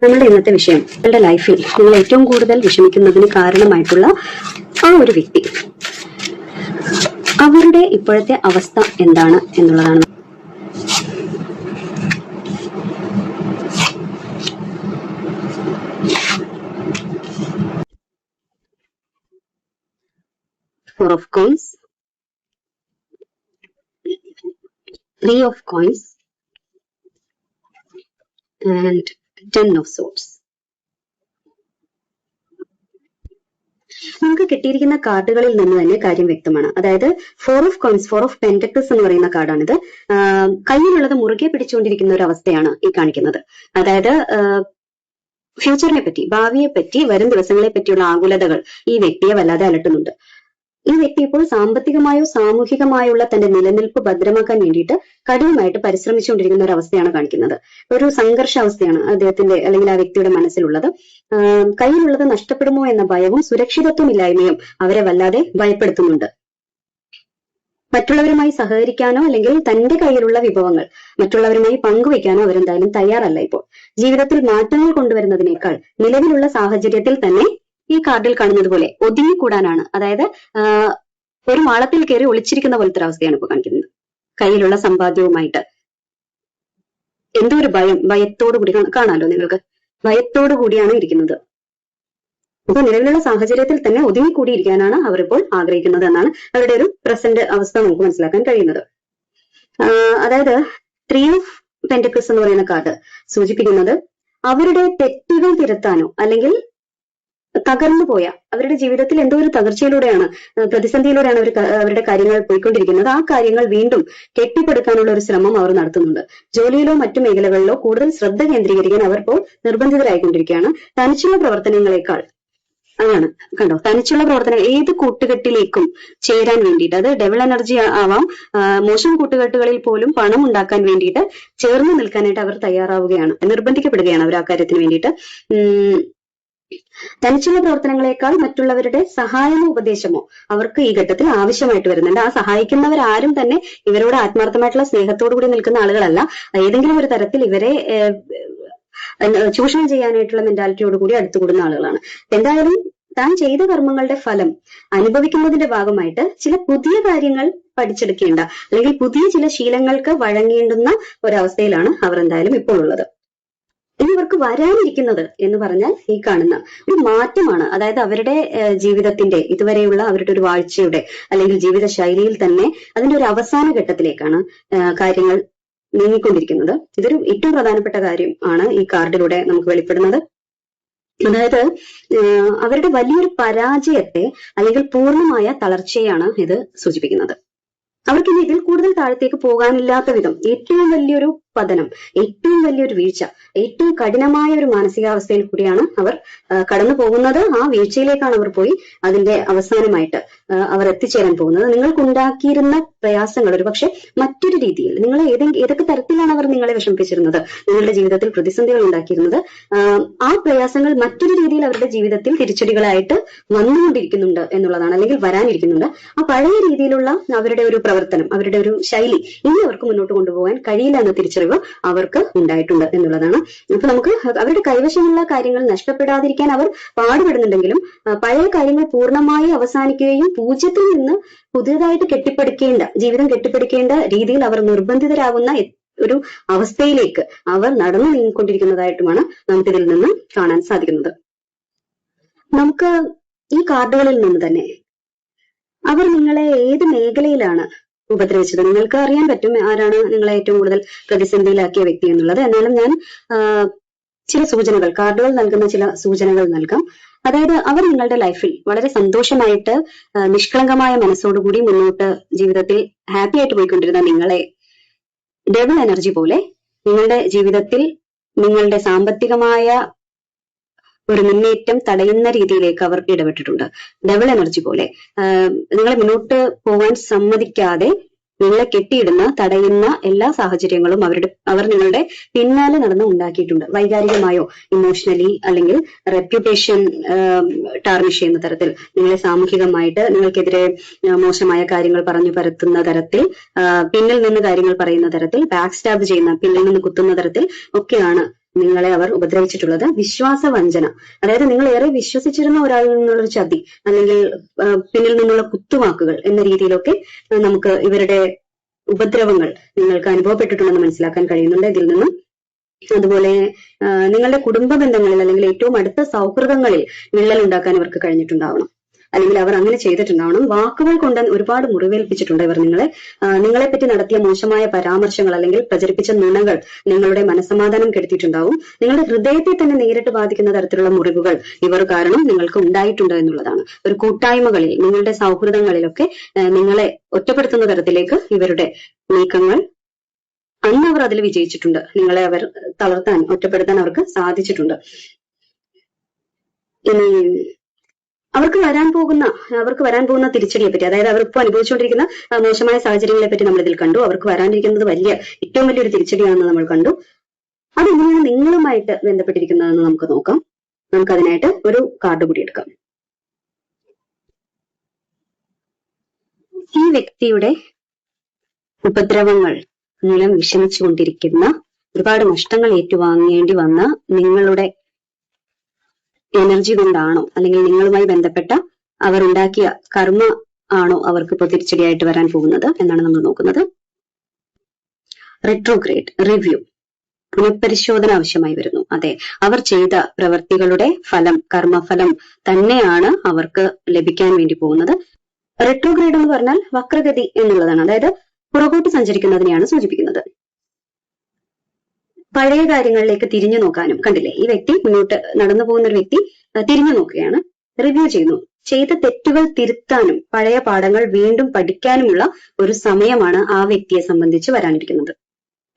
നമ്മളുടെ ഇന്നത്തെ വിഷയം നിങ്ങളുടെ ലൈഫിൽ നിങ്ങൾ ഏറ്റവും കൂടുതൽ വിഷമിക്കുന്നതിന് കാരണമായിട്ടുള്ള ആ ഒരു വ്യക്തി, അവരുടെ ഇപ്പോഴത്തെ അവസ്ഥ എന്താണ് എന്നുള്ളതാണ്. Four of coins, Three of coins, and Ten of swords. നമുക്ക് കിട്ടിയിരിക്കുന്ന കാർഡുകളിൽ നിന്ന് തന്നെ കാര്യം വ്യക്തമാണ്. അതായത് four of coins, four of pentacles എന്ന് പറയുന്ന കാർഡാണിത്. കയ്യിലുള്ളത് മുറുകെ പിടിച്ചുകൊണ്ടിരിക്കുന്ന ഒരു അവസ്ഥയാണ് ഈ കാണിക്കുന്നത്. അതായത് ഫ്യൂച്ചറിനെ പറ്റി, ഭാവിയെ പറ്റി, വരും ദിവസങ്ങളെ പറ്റിയുള്ള ആകുലതകൾ ഈ വ്യക്തിയെ വല്ലാതെ അലട്ടുന്നുണ്ട്. ഈ വ്യക്തി ഇപ്പോൾ സാമ്പത്തികമായോ സാമൂഹികമായുള്ള തന്റെ നിലനിൽപ്പ് ഭദ്രമാക്കാൻ വേണ്ടിയിട്ട് കഠിനമായിട്ട് പരിശ്രമിച്ചുകൊണ്ടിരിക്കുന്ന ഒരു അവസ്ഥയാണ് കാണിക്കുന്നത്. ഒരു സംഘർഷാവസ്ഥയാണ് അദ്ദേഹത്തിന്റെ അല്ലെങ്കിൽ ആ വ്യക്തിയുടെ മനസ്സിലുള്ളത്. കയ്യിലുള്ളത് നഷ്ടപ്പെടുമോ എന്ന ഭയവും സുരക്ഷിതത്വമില്ലായ്മയും അവരെ വല്ലാതെ ഭയപ്പെടുത്തുന്നുണ്ട്. മറ്റുള്ളവരുമായി സഹകരിക്കാനോ അല്ലെങ്കിൽ തന്റെ കയ്യിലുള്ള വിഭവങ്ങൾ മറ്റുള്ളവരുമായി പങ്കുവയ്ക്കാനോ അവരെന്തായാലും തയ്യാറല്ല. ഇപ്പോൾ ജീവിതത്തിൽ മാറ്റങ്ങൾ കൊണ്ടുവരുന്നതിനേക്കാൾ നിലവിലുള്ള സാഹചര്യത്തിൽ തന്നെ ഈ കാർഡിൽ കാണുന്നത് പോലെ ഒതുങ്ങിക്കൂടാനാണ്. അതായത് ഒരു മാളത്തിൽ കയറി ഒളിച്ചിരിക്കുന്ന പോലത്തെ ഒരു അവസ്ഥയാണ് ഇപ്പൊ കാണിക്കുന്നത്. കയ്യിലുള്ള സമ്പാദ്യവുമായിട്ട് എന്തോ ഒരു ഭയത്തോടു കൂടി കാണാമല്ലോ നിങ്ങൾക്ക്, ഭയത്തോടു കൂടിയാണ് ഇരിക്കുന്നത്. അപ്പൊ നിലവിലുള്ള സാഹചര്യത്തിൽ തന്നെ ഒതുങ്ങിക്കൂടിയിരിക്കാനാണ് അവർ ഇപ്പോൾ ആഗ്രഹിക്കുന്നത് എന്നാണ് അവരുടെ ഒരു പ്രസന്റ് അവസ്ഥ നമുക്ക് മനസ്സിലാക്കാൻ കഴിയുന്നത്. അതായത് ത്രീ ഓഫ് പെന്റക്കിൾസ് എന്ന് പറയുന്ന കാർഡ് സൂചിപ്പിക്കുന്നത് അവരുടെ തെറ്റുകൾ തിരുത്താനോ അല്ലെങ്കിൽ തകർന്നു പോയ അവരുടെ ജീവിതത്തിൽ എന്തോ ഒരു തകർച്ചയിലൂടെയാണ്, പ്രതിസന്ധിയിലൂടെയാണ് അവരുടെ കാര്യങ്ങൾ പോയിക്കൊണ്ടിരിക്കുന്നത്. ആ കാര്യങ്ങൾ വീണ്ടും കെട്ടിപ്പടുക്കാനുള്ള ഒരു ശ്രമം അവർ നടത്തുന്നുണ്ട്. ജോലിയിലോ മറ്റു മേഖലകളിലോ കൂടുതൽ ശ്രദ്ധ കേന്ദ്രീകരിക്കാൻ അവർ ഇപ്പോൾ നിർബന്ധിതരായിക്കൊണ്ടിരിക്കുകയാണ്. തനിച്ചുള്ള പ്രവർത്തനങ്ങളെക്കാൾ അതാണ് കണ്ടോ, തനിച്ചുള്ള പ്രവർത്തനങ്ങൾ ഏത് കൂട്ടുകെട്ടിലേക്കും ചേരാൻ വേണ്ടിയിട്ട്, അത് ഡെവൽ എനർജി ആവാം, മോശം കൂട്ടുകെട്ടുകളിൽ പോലും പണം ഉണ്ടാക്കാൻ വേണ്ടിയിട്ട് ചേർന്ന് നിൽക്കാനായിട്ട് അവർ തയ്യാറാവുകയാണ്, നിർബന്ധിക്കപ്പെടുകയാണ് അവർ ആ കാര്യത്തിന് വേണ്ടിയിട്ട്. തനിച്ചുള്ള പ്രവർത്തനങ്ങളെക്കാൾ മറ്റുള്ളവരുടെ സഹായമോ ഉപദേശമോ അവർക്ക് ഈ ഘട്ടത്തിൽ ആവശ്യമായിട്ട് വരുന്നുണ്ട്. ആ സഹായിക്കുന്നവരാരും തന്നെ ഇവരോട് ആത്മാർത്ഥമായിട്ടുള്ള സ്നേഹത്തോടു കൂടി നിൽക്കുന്ന ആളുകളല്ല. ഏതെങ്കിലും ഒരു തരത്തിൽ ഇവരെ ചൂഷണം ചെയ്യാനായിട്ടുള്ള മെന്റാലിറ്റിയോട് കൂടി അടുത്തുകൂടുന്ന ആളുകളാണ്. എന്തായാലും താൻ ചെയ്ത കർമ്മങ്ങളുടെ ഫലം അനുഭവിക്കുന്നതിന്റെ ഭാഗമായിട്ട് ചില പുതിയ കാര്യങ്ങൾ പഠിച്ചെടുക്കേണ്ട അല്ലെങ്കിൽ പുതിയ ചില ശീലങ്ങൾക്ക് വഴങ്ങേണ്ടുന്ന ഒരവസ്ഥയിലാണ് അവർ എന്തായാലും ഇപ്പോൾ ഉള്ളത്. ഇനി ഇവർക്ക് വരാനിരിക്കുന്നത് എന്ന് പറഞ്ഞാൽ ഈ കാണുന്ന ഒരു മാറ്റമാണ്. അതായത് അവരുടെ ജീവിതത്തിന്റെ ഇതുവരെയുള്ള അവരുടെ ഒരു വാഴ്ചയുടെ അല്ലെങ്കിൽ ജീവിത ശൈലിയിൽ തന്നെ അതിന്റെ ഒരു അവസാന ഘട്ടത്തിലേക്കാണ് കാര്യങ്ങൾ നീങ്ങിക്കൊണ്ടിരിക്കുന്നത്. ഇതൊരു ഏറ്റവും പ്രധാനപ്പെട്ട കാര്യം ആണ് ഈ കാർഡിലൂടെ നമുക്ക് വെളിപ്പെടുന്നത്. അതായത് അവരുടെ വലിയൊരു പരാജയത്തെ അല്ലെങ്കിൽ പൂർണ്ണമായ തളർച്ചയാണ് ഇത് സൂചിപ്പിക്കുന്നത്. അവർക്കിനി ഇതിൽ കൂടുതൽ താഴത്തേക്ക് പോകാനില്ലാത്ത വിധം ഏറ്റവും വലിയൊരു പതനം, ഏറ്റവും വലിയൊരു വീഴ്ച, ഏറ്റവും കഠിനമായ ഒരു മാനസികാവസ്ഥയിൽ കൂടിയാണ് അവർ കടന്നു പോകുന്നത്. ആ വീഴ്ചയിലേക്കാണ് അവർ പോയി അതിന്റെ അവസാനമായിട്ട് അവർ എത്തിച്ചേരാൻ പോകുന്നത്. നിങ്ങൾക്കുണ്ടാക്കിയിരുന്ന പ്രയാസങ്ങൾ ഒരു പക്ഷെ മറ്റൊരു രീതിയിൽ നിങ്ങൾ ഏതൊക്കെ തരത്തിലാണ് അവർ നിങ്ങളെ വിഷമിപ്പിച്ചിരുന്നത്, നിങ്ങളുടെ ജീവിതത്തിൽ പ്രതിസന്ധികൾ ഉണ്ടാക്കിയിരുന്നത്, ആ പ്രയാസങ്ങൾ മറ്റൊരു രീതിയിൽ അവരുടെ ജീവിതത്തിൽ തിരിച്ചടികളായിട്ട് വന്നുകൊണ്ടിരിക്കുന്നുണ്ട് എന്നുള്ളതാണ്, അല്ലെങ്കിൽ വരാനിരിക്കുന്നുണ്ട്. ആ പഴയ രീതിയിലുള്ള അവരുടെ ഒരു പ്രവർത്തനം, അവരുടെ ഒരു ശൈലി ഇനി അവർക്ക് മുന്നോട്ട് കൊണ്ടുപോകാൻ കഴിയില്ല എന്ന തിരിച്ചറിവ് അവർക്ക് ഉണ്ടായിട്ടുണ്ട് എന്നുള്ളതാണ്. അപ്പൊ നമുക്ക് അവരുടെ കൈവശമുള്ള കാര്യങ്ങൾ നഷ്ടപ്പെടാതിരിക്കാൻ അവർ പാടുപെടുന്നുണ്ടെങ്കിലും പഴയ കാര്യങ്ങൾ പൂർണ്ണമായി അവസാനിക്കുകയും പൂജ്യത്തിൽ നിന്ന് പുതിയതായിട്ട് ജീവിതം കെട്ടിപ്പടുക്കേണ്ട രീതിയിൽ അവർ നിർബന്ധിതരാകുന്ന ഒരു അവസ്ഥയിലേക്ക് അവർ നടന്നു നീങ്ങിക്കൊണ്ടിരിക്കുന്നതായിട്ടുമാണ് നമുക്കിതിൽ നിന്ന് കാണാൻ സാധിക്കുന്നത്. നമുക്ക് ഈ കാർഡുകളിൽ നിന്ന് തന്നെ അവർ നിങ്ങളെ ഏത് മേഖലയിലാണ് ഉപദ്രവിച്ചത് നിങ്ങൾക്ക് അറിയാൻ പറ്റും, ആരാണ് നിങ്ങളെ ഏറ്റവും കൂടുതൽ പ്രതിസന്ധിയിലാക്കിയ വ്യക്തി എന്നുള്ളത്. എന്നാലും ഞാൻ ചില സൂചനകൾ, കാർഡുകൾ നൽകുന്ന ചില സൂചനകൾ നൽകാം. അതായത് അവർ നിങ്ങളുടെ ലൈഫിൽ വളരെ സന്തോഷമായിട്ട് നിഷ്കളങ്കമായ മനസ്സോടുകൂടി മുന്നോട്ട് ജീവിതത്തിൽ ഹാപ്പി ആയിട്ട് പോയിക്കൊണ്ടിരുന്ന നിങ്ങളെ ഡബിൾ എനർജി പോലെ നിങ്ങളുടെ ജീവിതത്തിൽ നിങ്ങളുടെ സാമ്പത്തികമായ ഒരു മുന്നേറ്റം തടയുന്ന രീതിയിലേക്ക് അവർ ഇടപെട്ടിട്ടുണ്ട്. ഡബിൾ എനർജി പോലെ നിങ്ങളെ മുന്നോട്ട് പോകാൻ സമ്മതിക്കാതെ നിങ്ങളെ കെട്ടിയിടുന്ന, തടയുന്ന എല്ലാ സാഹചര്യങ്ങളും അവർ നിങ്ങളുടെ പിന്നാലെ നടന്ന് ഉണ്ടാക്കിയിട്ടുണ്ട്. വൈകാരികമായോ ഇമോഷണലി അല്ലെങ്കിൽ റെപ്യൂട്ടേഷൻ ടാർണിഷ് ചെയ്യുന്ന തരത്തിൽ, നിങ്ങളെ സാമൂഹികമായിട്ട് നിങ്ങൾക്കെതിരെ മോശമായ കാര്യങ്ങൾ പറഞ്ഞു പരത്തുന്ന തരത്തിൽ, പിന്നിൽ നിന്ന് കാര്യങ്ങൾ പറയുന്ന തരത്തിൽ, ബാക്ക് സ്റ്റാബ് ചെയ്യുന്ന, പിന്നിൽ നിന്ന് കുത്തുന്ന തരത്തിൽ ഒക്കെയാണ് നിങ്ങളെ അവർ ഉപദ്രവിച്ചിട്ടുള്ളത് വിശ്വാസവഞ്ചന. അതായത് നിങ്ങൾ ഏറെ വിശ്വസിച്ചിരുന്ന ഒരാളിൽ നിന്നുള്ളൊരു ചതി അല്ലെങ്കിൽ പിന്നിൽ നിന്നുള്ള കുത്തുവാക്കുകൾ എന്ന രീതിയിലൊക്കെ നമുക്ക് ഇവരുടെ ഉപദ്രവങ്ങൾ നിങ്ങൾക്ക് അനുഭവപ്പെട്ടിട്ടുണ്ടെന്ന് മനസ്സിലാക്കാൻ കഴിയുന്നുണ്ട് ഇതിൽ നിന്നും. അതുപോലെ നിങ്ങളുടെ കുടുംബ ബന്ധങ്ങളിൽ അല്ലെങ്കിൽ ഏറ്റവും അടുത്ത സൗഹൃദങ്ങളിൽ വിള്ളൽ ഉണ്ടാക്കാൻ ഇവർക്ക് കഴിഞ്ഞിട്ടുണ്ടാവണം, അല്ലെങ്കിൽ അവർ അങ്ങനെ ചെയ്തിട്ടുണ്ടാവണം. വാക്കുകൾ കൊണ്ട് ഒരുപാട് മുറിവേൽപ്പിച്ചിട്ടുണ്ട് ഇവർ നിങ്ങളെ പറ്റി നടത്തിയ മോശമായ പരാമർശങ്ങൾ അല്ലെങ്കിൽ പ്രചരിപ്പിച്ച നുണകൾ നിങ്ങളുടെ മനസ്സമാധാനം കെടുത്തിയിട്ടുണ്ടാവും. നിങ്ങളുടെ ഹൃദയത്തെ തന്നെ നേരിട്ട് ബാധിക്കുന്ന തരത്തിലുള്ള മുറിവുകൾ ഇവർ കാരണം നിങ്ങൾക്ക് ഉണ്ടായിട്ടുണ്ട് എന്നുള്ളതാണ്. ഒരു കൂട്ടായ്മകളിൽ, നിങ്ങളുടെ സൗഹൃദങ്ങളിലൊക്കെ നിങ്ങളെ ഒറ്റപ്പെടുത്തുന്ന തരത്തിലേക്ക് ഇവരുടെ നീക്കങ്ങൾ അന്ന് അവർ അതിൽ വിജയിച്ചിട്ടുണ്ട്. നിങ്ങളെ അവർ തളർത്താൻ, ഒറ്റപ്പെടുത്താൻ അവർക്ക് സാധിച്ചിട്ടുണ്ട്. ഇനി അവർക്ക് വരാൻ പോകുന്ന തിരിച്ചടിയെ പറ്റി, അതായത് അവർ ഇപ്പോൾ അനുഭവിച്ചുകൊണ്ടിരിക്കുന്ന മോശമായ സാഹചര്യങ്ങളെ പറ്റി നമ്മൾ ഇതിൽ കണ്ടു. അവർക്ക് വരാനിരിക്കുന്നത് ഏറ്റവും വലിയൊരു തിരിച്ചടിയാണെന്ന് നമ്മൾ കണ്ടു. അതെങ്ങനെയാണ് നിങ്ങളുമായിട്ട് ബന്ധപ്പെട്ടിരിക്കുന്നതെന്ന് നമുക്ക് നോക്കാം. നമുക്കതിനായിട്ട് ഒരു കാർഡ് കൂടി എടുക്കാം. ഈ വ്യക്തിയുടെ ഉപദ്രവങ്ങൾ മൂലം വിഷമിച്ചുകൊണ്ടിരിക്കുന്ന, ഒരുപാട് നഷ്ടങ്ങൾ ഏറ്റുവാങ്ങേണ്ടി വന്ന നിങ്ങളുടെ എനർജി കൊണ്ടാണോ, അല്ലെങ്കിൽ നിങ്ങളുമായി ബന്ധപ്പെട്ട അവർ ഉണ്ടാക്കിയ കർമ്മ ആണോ അവർക്ക് ഇപ്പോൾ തിരിച്ചടിയായിട്ട് വരാൻ പോകുന്നത് എന്നാണ് നമ്മൾ നോക്കുന്നത്. റെട്രോഗ്രേഡ് റിവ്യൂ, പുനഃപരിശോധന ആവശ്യമായി വരുന്നു. അതെ, അവർ ചെയ്ത പ്രവൃത്തികളുടെ ഫലം, കർമ്മഫലം തന്നെയാണ് അവർക്ക് ലഭിക്കാൻ വേണ്ടി പോകുന്നത്. റെട്രോഗ്രേഡ് എന്ന് പറഞ്ഞാൽ വക്രഗതി എന്നുള്ളതാണ്. അതായത് പുറകോട്ട് സഞ്ചരിക്കുന്നതിനെയാണ് സൂചിപ്പിക്കുന്നത്. പഴയ കാര്യങ്ങളിലേക്ക് തിരിഞ്ഞു നോക്കാനും, കണ്ടില്ലേ, ഈ വ്യക്തി മുന്നോട്ട് നടന്നു പോകുന്ന ഒരു വ്യക്തി തിരിഞ്ഞു നോക്കുകയാണ്, റിവ്യൂ ചെയ്യുന്നു. ചെയ്ത തെറ്റുകൾ തിരുത്താനും പഴയ പാഠങ്ങൾ വീണ്ടും പഠിക്കാനുമുള്ള ഒരു സമയമാണ് ആ വ്യക്തിയെ സംബന്ധിച്ച് വരാനിരിക്കുന്നത്.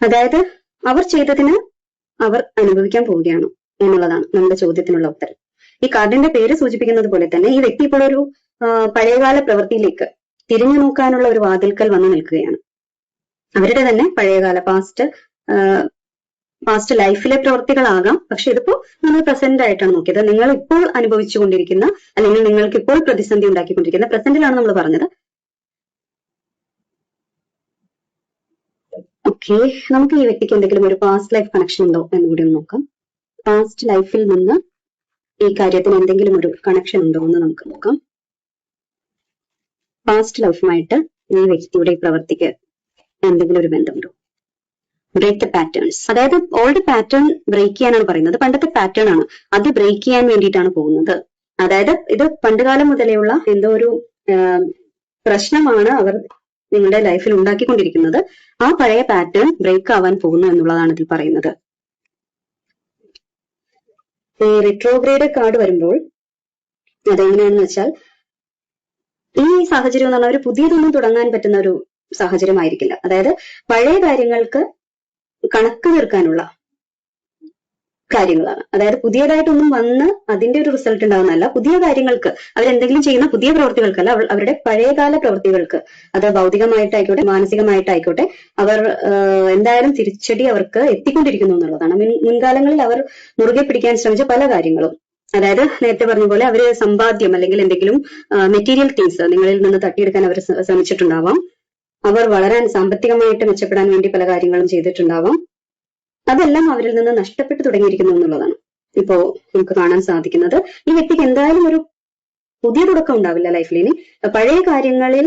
അതായത് അവർ ചെയ്തതിന് അവർ അനുഭവിക്കാൻ പോവുകയാണോ എന്നുള്ളതാണ് നമ്മുടെ ചോദ്യത്തിനുള്ള ഉത്തരം. ഈ കാർഡിന്റെ പേര് സൂചിപ്പിക്കുന്നത് പോലെ തന്നെ ഈ വ്യക്തി ഇപ്പോൾ ഒരു പഴയകാല പ്രവൃത്തിയിലേക്ക് തിരിഞ്ഞു നോക്കാനുള്ള ഒരു വാതിൽക്കൽ വന്നു നിൽക്കുകയാണ്. അവരുടെ തന്നെ പഴയകാല പാസ്റ്റ് ലൈഫിലെ പ്രവൃത്തികളാകാം. പക്ഷെ ഇതിപ്പോ നമ്മൾ പ്രസന്റ് ആയിട്ടാണ് നോക്കിയത്. നിങ്ങൾ ഇപ്പോൾ അനുഭവിച്ചുകൊണ്ടിരിക്കുന്ന, അല്ലെങ്കിൽ നിങ്ങൾക്ക് ഇപ്പോൾ പ്രതിസന്ധി ഉണ്ടാക്കിക്കൊണ്ടിരിക്കുന്ന പ്രസന്റിലാണ് നമ്മൾ പറഞ്ഞത്. ഓക്കെ, നമുക്ക് ഈ വ്യക്തിക്ക് എന്തെങ്കിലും ഒരു പാസ്റ്റ് ലൈഫ് കണക്ഷൻ ഉണ്ടോ എന്ന് കൂടി ഒന്ന് നോക്കാം. പാസ്റ്റ് ലൈഫിൽ നിന്ന് ഈ കാര്യത്തിന് എന്തെങ്കിലും ഒരു കണക്ഷൻ ഉണ്ടോ എന്ന് നമുക്ക് നോക്കാം. പാസ്റ്റ് ലൈഫുമായിട്ട് ഈ വ്യക്തിയുടെ പ്രവൃത്തിക്ക് എന്തെങ്കിലും ഒരു ബന്ധമുണ്ടോ? ബ്രേക്ക് ദ പാറ്റേൺസ്, അതായത് ഓൾഡ് പാറ്റേൺ ബ്രേക്ക് ചെയ്യാനാണ് പറയുന്നത്. പണ്ടത്തെ പാറ്റേൺ ആണ്, അത് ബ്രേക്ക് ചെയ്യാൻ വേണ്ടിയിട്ടാണ് പോകുന്നത്. അതായത് ഇത് പണ്ടുകാലം മുതലേയുള്ള എന്തോ ഒരു പ്രശ്നമാണ് അവർ നിങ്ങളുടെ ലൈഫിൽ ഉണ്ടാക്കിക്കൊണ്ടിരിക്കുന്നത്. ആ പഴയ പാറ്റേൺ ബ്രേക്ക് ആവാൻ പോകുന്നു എന്നുള്ളതാണ് ഇതിൽ പറയുന്നത്. ഈ റിട്രോഗ്രേഡ് കാർഡ് വരുമ്പോൾ അതെങ്ങനെയാണെന്ന് വെച്ചാൽ, ഈ സാഹചര്യം എന്ന് പറഞ്ഞാൽ ഒരു പുതിയതൊന്നും തുടങ്ങാൻ പറ്റുന്ന ഒരു സാഹചര്യമായിരിക്കില്ല. അതായത് പഴയ കാര്യങ്ങൾക്ക് കണക്ക് തീർക്കാനുള്ള കാര്യങ്ങളാണ്. അതായത് പുതിയതായിട്ടൊന്നും വന്ന് അതിന്റെ ഒരു റിസൾട്ട് ഉണ്ടാവുന്നതല്ല. പുതിയ കാര്യങ്ങൾക്ക്, അവരെന്തെങ്കിലും ചെയ്യുന്ന പുതിയ പ്രവൃത്തികൾക്കല്ല, അവരുടെ പഴയകാല പ്രവൃത്തികൾക്ക്, അത് ഭൗതികമായിട്ടായിക്കോട്ടെ മാനസികമായിട്ടായിക്കോട്ടെ, അവർ എന്തായാലും തിരിച്ചടി അവർക്ക് എത്തിക്കൊണ്ടിരിക്കുന്നു എന്നുള്ളതാണ്. മുൻകാലങ്ങളിൽ അവർ മുറുകെ പിടിക്കാൻ ശ്രമിച്ച പല കാര്യങ്ങളും, അതായത് നേരത്തെ പറഞ്ഞ പോലെ അവര് സമ്പാദ്യം അല്ലെങ്കിൽ എന്തെങ്കിലും മെറ്റീരിയൽ തിങ്സ് നിങ്ങളിൽ നിന്ന് തട്ടിയെടുക്കാൻ അവർ ശ്രമിച്ചിട്ടുണ്ടാവാം. അവർ വളരാൻ, സാമ്പത്തികമായിട്ട് മെച്ചപ്പെടാൻ വേണ്ടി പല കാര്യങ്ങളും ചെയ്തിട്ടുണ്ടാവാം. അതെല്ലാം അവരിൽ നിന്ന് നഷ്ടപ്പെട്ടു തുടങ്ങിയിരിക്കുന്നു എന്നുള്ളതാണ് ഇപ്പോ നമുക്ക് കാണാൻ സാധിക്കുന്നത്. ഈ വ്യക്തിക്ക് എന്തായാലും ഒരു പുതിയ തുടക്കം ഉണ്ടാവില്ല ലൈഫിൽ. ഇനി പഴയ കാര്യങ്ങളിൽ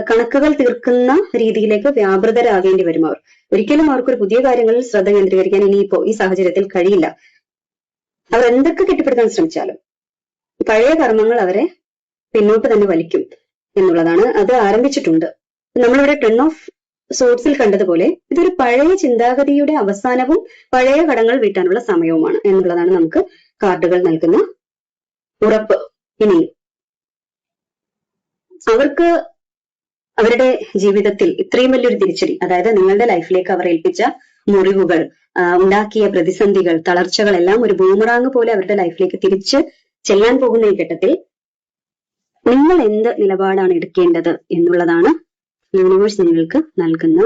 കണക്കുകൾ തീർക്കുന്ന രീതിയിലേക്ക് വ്യാപൃതരാകേണ്ടി വരും അവർ. ഒരിക്കലും അവർക്കൊരു പുതിയ കാര്യങ്ങളിൽ ശ്രദ്ധ കേന്ദ്രീകരിക്കാൻ ഇനിയിപ്പോ ഈ സാഹചര്യത്തിൽ കഴിയില്ല. അവർ എന്തൊക്കെ കെട്ടിപ്പടുക്കാൻ ശ്രമിച്ചാലും പഴയ കർമ്മങ്ങൾ അവരെ പിന്നോട്ട് തന്നെ വലിക്കും എന്നുള്ളതാണ്. അത് ആരംഭിച്ചിട്ടുണ്ട്. നമ്മളിവിടെ 10 ഓഫ് സോർട്സിൽ കണ്ടതുപോലെ ഇതൊരു പഴയ ചിന്താഗതിയുടെ അവസാനവും പഴയ കടങ്ങൾ വീട്ടാനുള്ള സമയവുമാണ് എന്നുള്ളതാണ് നമുക്ക് കാർഡുകൾ നൽകുന്ന ഉറപ്പ്. ഇനി അവർക്ക് അവരുടെ ജീവിതത്തിൽ ഇത്രയും വലിയൊരു തിരിച്ചടി, അതായത് നിങ്ങളുടെ ലൈഫിലേക്ക് അവർ ഏൽപ്പിച്ച മുറിവുകൾ, ഉണ്ടാക്കിയ പ്രതിസന്ധികൾ, തളർച്ചകൾ എല്ലാം ഒരു ബൂമറാങ് പോലെ അവരുടെ ലൈഫിലേക്ക് തിരിച്ച് ചെല്ലാൻ പോകുന്ന ഈ ഘട്ടത്തിൽ നിങ്ങൾ എന്ത് നിലപാടാണ് എടുക്കേണ്ടത് എന്നുള്ളതാണ് യൂണിവേഴ്സ് നിങ്ങൾക്ക് നൽകുന്ന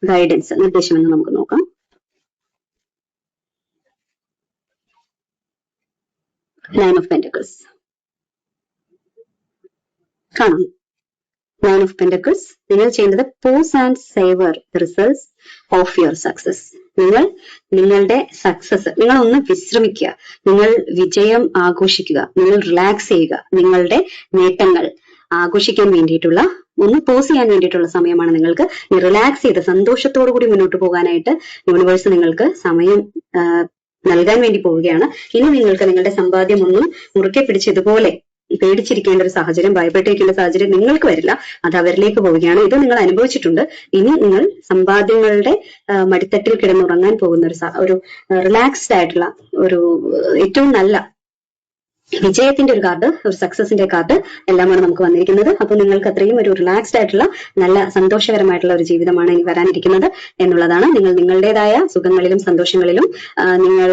ഗൈഡൻസ്, നിർദ്ദേശമെന്ന് നമുക്ക് നോക്കാം. നയൻ ഓഫ് പെന്റക്കിൾസ് കാണാം. നയൻ ഓഫ് പെന്റക്കിൾസ്, നിങ്ങൾ ചെയ്യുന്നത് pause and savour results of your success. നിങ്ങൾ നിങ്ങളുടെ സക്സസ്, നിങ്ങൾ ഒന്ന് വിശ്രമിക്കുക, നിങ്ങൾ വിജയം ആഘോഷിക്കുക, നിങ്ങൾ റിലാക്സ് ചെയ്യുക, നിങ്ങളുടെ നേട്ടങ്ങൾ ആഘോഷിക്കാൻ വേണ്ടിയിട്ടുള്ള, ഒന്ന് പോസ് ചെയ്യാൻ വേണ്ടിയിട്ടുള്ള സമയമാണ്. നിങ്ങൾക്ക് റിലാക്സ് ചെയ്ത് സന്തോഷത്തോടു കൂടി മുന്നോട്ട് പോകാനായിട്ട് യൂണിവേഴ്സ് നിങ്ങൾക്ക് സമയം നൽകാൻ വേണ്ടി പോവുകയാണ്. ഇനി നിങ്ങൾക്ക് നിങ്ങളുടെ സമ്പാദ്യം ഒന്നും മുറുക്കെ പിടിച്ച് ഇതുപോലെ പേടിച്ചിരിക്കേണ്ട ഒരു സാഹചര്യം, ഭയപ്പെട്ടിരിക്കേണ്ട സാഹചര്യം നിങ്ങൾക്ക് വരില്ല. അത് അവരിലേക്ക് പോവുകയാണ്. ഇത് നിങ്ങൾ അനുഭവിച്ചിട്ടുണ്ട്. ഇനി നിങ്ങൾ സമ്പാദ്യങ്ങളുടെ മടിത്തട്ടിൽ കിടന്നുറങ്ങാൻ പോകുന്ന ഒരു റിലാക്സ്ഡ് ആയിട്ടുള്ള ഒരു ഏറ്റവും നല്ല വിജയത്തിന്റെ ഒരു കാർഡ്, ഒരു സക്സസിന്റെ കാർഡ് എല്ലാമാണ് നമുക്ക് വന്നിരിക്കുന്നത്. അപ്പൊ നിങ്ങൾക്ക് അത്രയും ഒരു റിലാക്സ്ഡ് ആയിട്ടുള്ള നല്ല സന്തോഷകരമായിട്ടുള്ള ഒരു ജീവിതമാണ് ഇനി വരാനിരിക്കുന്നത് എന്നുള്ളതാണ്. നിങ്ങൾ നിങ്ങളുടേതായ സുഖങ്ങളിലും സന്തോഷങ്ങളിലും നിങ്ങൾ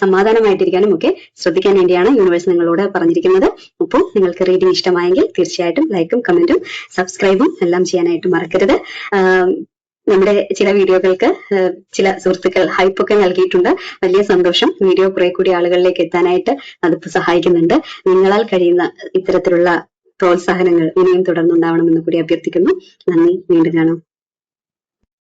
സമാധാനമായിട്ടിരിക്കാനും ഒക്കെ ശ്രദ്ധിക്കാൻ വേണ്ടിയാണ് യൂണിവേഴ്സ് നിങ്ങളോട് പറഞ്ഞിരിക്കുന്നത്. അപ്പോൾ നിങ്ങൾക്ക് റീഡിംഗ് ഇഷ്ടമായെങ്കിൽ തീർച്ചയായിട്ടും ലൈക്കും കമന്റും സബ്സ്ക്രൈബും എല്ലാം ചെയ്യാനായിട്ട് മറക്കരുത്. നമ്മുടെ ചില വീഡിയോകൾക്ക് ചില സുഹൃത്തുക്കൾ ഹൈപ്പൊക്കെ നൽകിയിട്ടുണ്ട്. വലിയ സന്തോഷം. വീഡിയോ കുറെ കൂടി ആളുകളിലേക്ക് എത്താനായിട്ട് അതിപ്പോ സഹായിക്കുന്നുണ്ട്. നിങ്ങളാൽ കഴിയുന്ന ഇത്തരത്തിലുള്ള പ്രോത്സാഹനങ്ങൾ ഇനിയും തുടർന്നുണ്ടാവണമെന്ന് കൂടി അഭ്യർത്ഥിക്കുന്നു. നന്ദി. വീണ്ടും കാണാം.